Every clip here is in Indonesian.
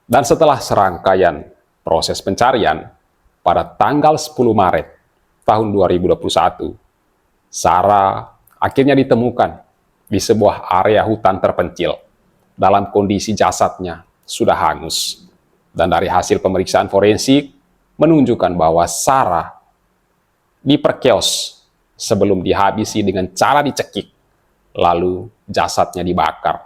Dan setelah serangkaian proses pencarian, pada tanggal 10 Maret tahun 2021, Sarah akhirnya ditemukan di sebuah area hutan terpencil dalam kondisi jasadnya sudah hangus. Dan dari hasil pemeriksaan forensik menunjukkan bahwa Sarah diperkeos sebelum dihabisi dengan cara dicekik, lalu jasadnya dibakar.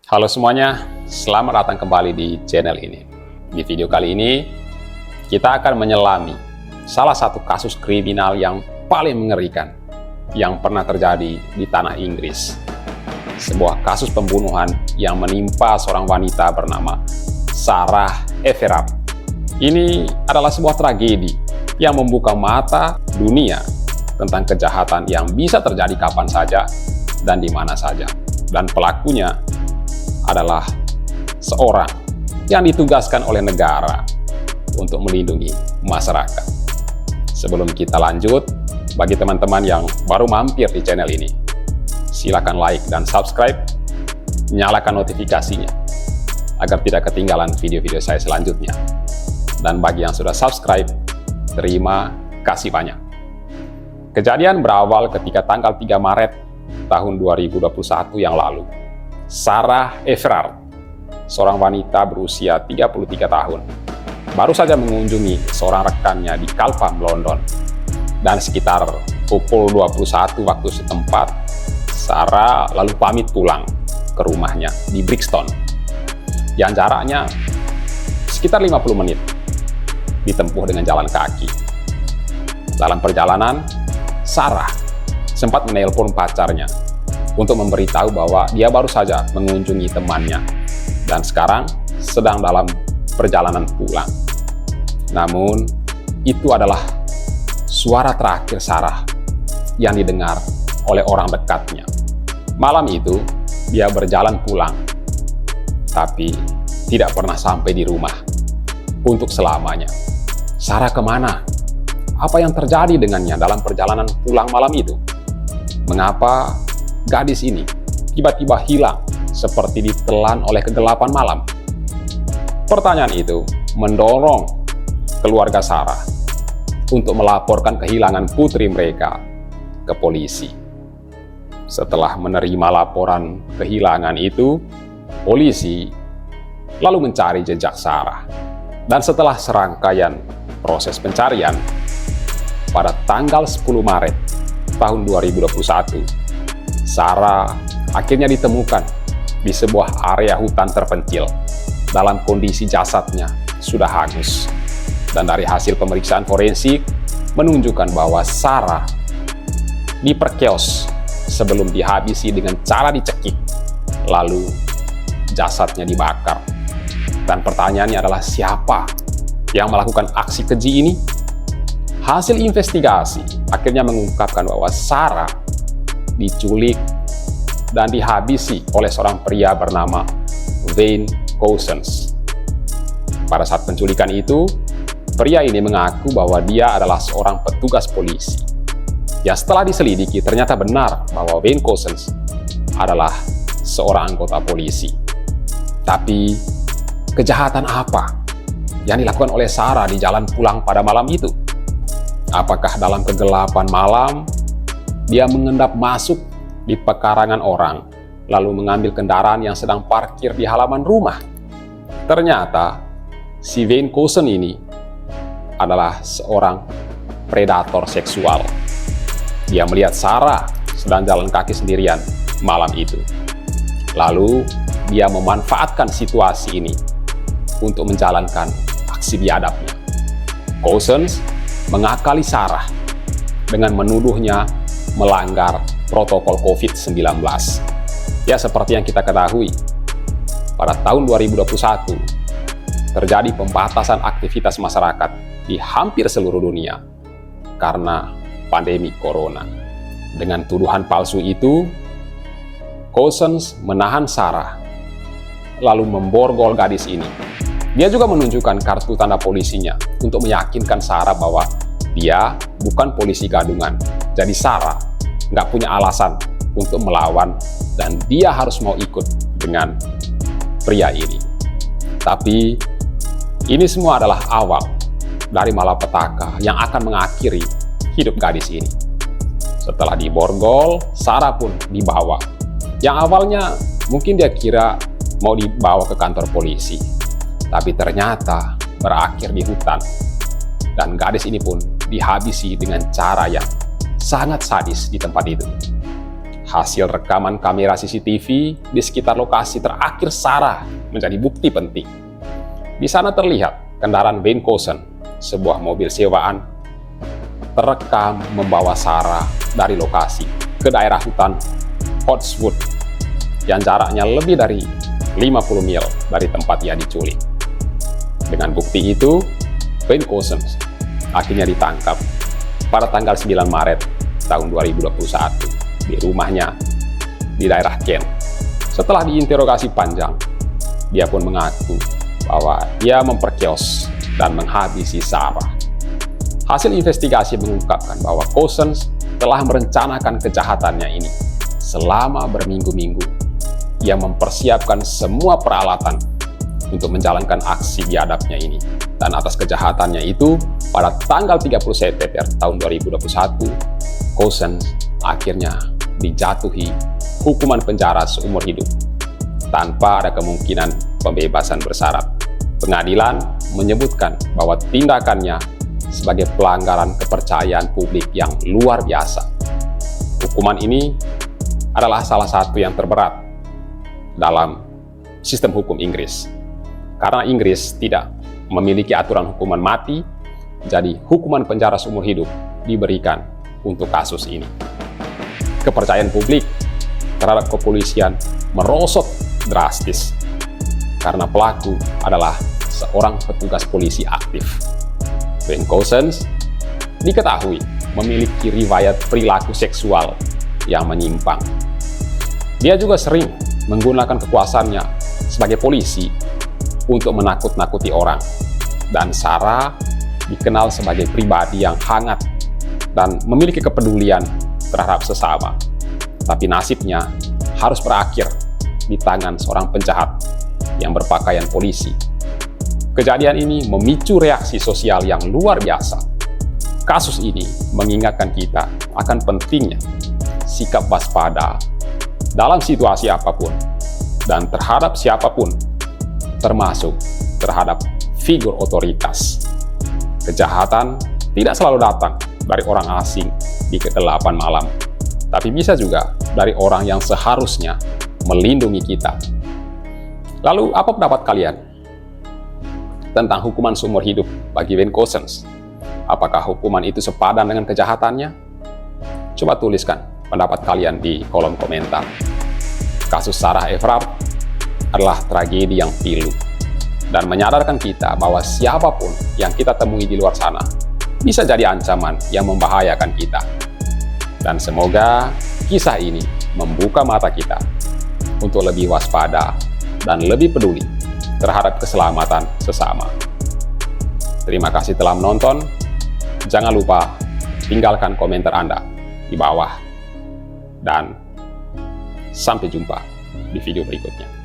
Halo semuanya, selamat datang kembali di channel ini. Di video kali ini, kita akan menyelami salah satu kasus kriminal yang paling mengerikan yang pernah terjadi di tanah Inggris. Sebuah kasus pembunuhan yang menimpa seorang wanita bernama Sarah Everard. Ini adalah sebuah tragedi yang membuka mata dunia tentang kejahatan yang bisa terjadi kapan saja dan di mana saja. Dan pelakunya adalah seorang yang ditugaskan oleh negara untuk melindungi masyarakat. Sebelum kita lanjut, bagi teman-teman yang baru mampir di channel ini, silakan like dan subscribe, nyalakan notifikasinya agar tidak ketinggalan video-video saya selanjutnya. Dan bagi yang sudah subscribe, terima kasih banyak. Kejadian berawal ketika tanggal 3 Maret tahun 2021 yang lalu. Sarah Everard, seorang wanita berusia 33 tahun, baru saja mengunjungi seorang rekannya di Clapham, London. Dan sekitar pukul 21 waktu setempat, Sarah lalu pamit pulang ke rumahnya di Brixton, yang jaraknya sekitar 50 menit ditempuh dengan jalan kaki. Dalam perjalanan, Sarah sempat menelpon pacarnya untuk memberitahu bahwa dia baru saja mengunjungi temannya dan sekarang sedang dalam perjalanan pulang. Namun, itu adalah suara terakhir Sarah yang didengar oleh orang dekatnya. Malam itu, dia berjalan pulang, tapi tidak pernah sampai di rumah untuk selamanya. Sarah kemana? Apa yang terjadi dengannya dalam perjalanan pulang malam itu? Mengapa gadis ini tiba-tiba hilang seperti ditelan oleh kegelapan malam? Pertanyaan itu mendorong keluarga Sarah untuk melaporkan kehilangan putri mereka ke polisi. Setelah menerima laporan kehilangan itu, polisi lalu mencari jejak Sarah. Dan setelah serangkaian proses pencarian, pada tanggal 10 Maret tahun 2021, Sarah akhirnya ditemukan di sebuah area hutan terpencil dalam kondisi jasadnya sudah hangus. Dan dari hasil pemeriksaan forensik menunjukkan bahwa Sarah diperkeos sebelum dihabisi dengan cara dicekik, lalu jasadnya dibakar. Dan pertanyaannya adalah, siapa yang melakukan aksi keji ini? Hasil investigasi akhirnya mengungkapkan bahwa Sarah diculik dan dihabisi oleh seorang pria bernama Wayne Couzens. Pada saat penculikan itu, pria ini mengaku bahwa dia adalah seorang petugas polisi. Ya, setelah diselidiki ternyata benar bahwa Wayne Couzens adalah seorang anggota polisi. Tapi kejahatan apa yang dilakukan oleh Sarah di jalan pulang pada malam itu? Apakah dalam kegelapan malam dia mengendap masuk di pekarangan orang, lalu mengambil kendaraan yang sedang parkir di halaman rumah? Ternyata, si Wayne Couzens ini adalah seorang predator seksual. Dia melihat Sarah sedang jalan kaki sendirian malam itu. Lalu, dia memanfaatkan situasi ini untuk menjalankan aksi biadabnya. Couzens mengakali Sarah dengan menuduhnya melanggar protokol COVID-19. Ya, seperti yang kita ketahui, pada tahun 2021 terjadi pembatasan aktivitas masyarakat di hampir seluruh dunia karena pandemi corona. Dengan tuduhan palsu itu, Couzens menahan Sarah lalu memborgol gadis ini. Dia juga menunjukkan kartu tanda polisinya untuk meyakinkan Sarah bahwa dia bukan polisi gadungan. Jadi Sarah nggak punya alasan untuk melawan dan dia harus mau ikut dengan pria ini. Tapi ini semua adalah awal dari malapetaka yang akan mengakhiri hidup gadis ini. Setelah diborgol, Sarah pun dibawa. Yang awalnya mungkin dia kira mau dibawa ke kantor polisi, tapi ternyata berakhir di hutan. Dan gadis ini pun dihabisi dengan cara yang sangat sadis di tempat itu. Hasil rekaman kamera CCTV di sekitar lokasi terakhir Sarah menjadi bukti penting. Di sana terlihat kendaraan Wayne Couzens, sebuah mobil sewaan, terekam membawa Sarah dari lokasi ke daerah hutan Hotswood yang jaraknya lebih dari 50 mil dari tempat ia diculik. Dengan bukti itu, Wayne Couzens akhirnya ditangkap pada tanggal 9 Maret tahun 2021 di rumahnya di daerah Kent. Setelah diinterogasi panjang, dia pun mengaku bahwa dia memperkios dan menghabisi Sarah. Hasil investigasi mengungkapkan bahwa Couzens telah merencanakan kejahatannya ini selama berminggu-minggu. Ia mempersiapkan semua peralatan untuk menjalankan aksi biadabnya ini. Dan atas kejahatannya itu, pada tanggal 30 September tahun 2021, Couzens akhirnya dijatuhi hukuman penjara seumur hidup tanpa ada kemungkinan pembebasan bersyarat. Pengadilan menyebutkan bahwa tindakannya sebagai pelanggaran kepercayaan publik yang luar biasa. Hukuman ini adalah salah satu yang terberat dalam sistem hukum Inggris. Karena Inggris tidak memiliki aturan hukuman mati, jadi hukuman penjara seumur hidup diberikan untuk kasus ini. Kepercayaan publik terhadap kepolisian merosot drastis karena pelaku adalah seorang petugas polisi aktif. Wayne Couzens diketahui memiliki riwayat perilaku seksual yang menyimpang. Dia juga sering menggunakan kekuasaannya sebagai polisi untuk menakut-nakuti orang. Dan Sarah dikenal sebagai pribadi yang hangat dan memiliki kepedulian terhadap sesama. Tapi nasibnya harus berakhir di tangan seorang penjahat yang berpakaian polisi. Kejadian ini memicu reaksi sosial yang luar biasa. Kasus ini mengingatkan kita akan pentingnya sikap waspada dalam situasi apapun dan terhadap siapapun, termasuk terhadap figur otoritas. Kejahatan tidak selalu datang dari orang asing di kegelapan malam, tapi bisa juga dari orang yang seharusnya melindungi kita. Lalu, apa pendapat kalian tentang hukuman seumur hidup bagi Wayne Couzens? Apakah hukuman itu sepadan dengan kejahatannya? Coba tuliskan pendapat kalian di kolom komentar. Kasus Sarah Everard adalah tragedi yang pilu dan menyadarkan kita bahwa siapapun yang kita temui di luar sana bisa jadi ancaman yang membahayakan kita. Dan semoga kisah ini membuka mata kita untuk lebih waspada dan lebih peduli terhadap keselamatan sesama. Terima kasih telah menonton. Jangan lupa tinggalkan komentar Anda di bawah. Dan sampai jumpa di video berikutnya.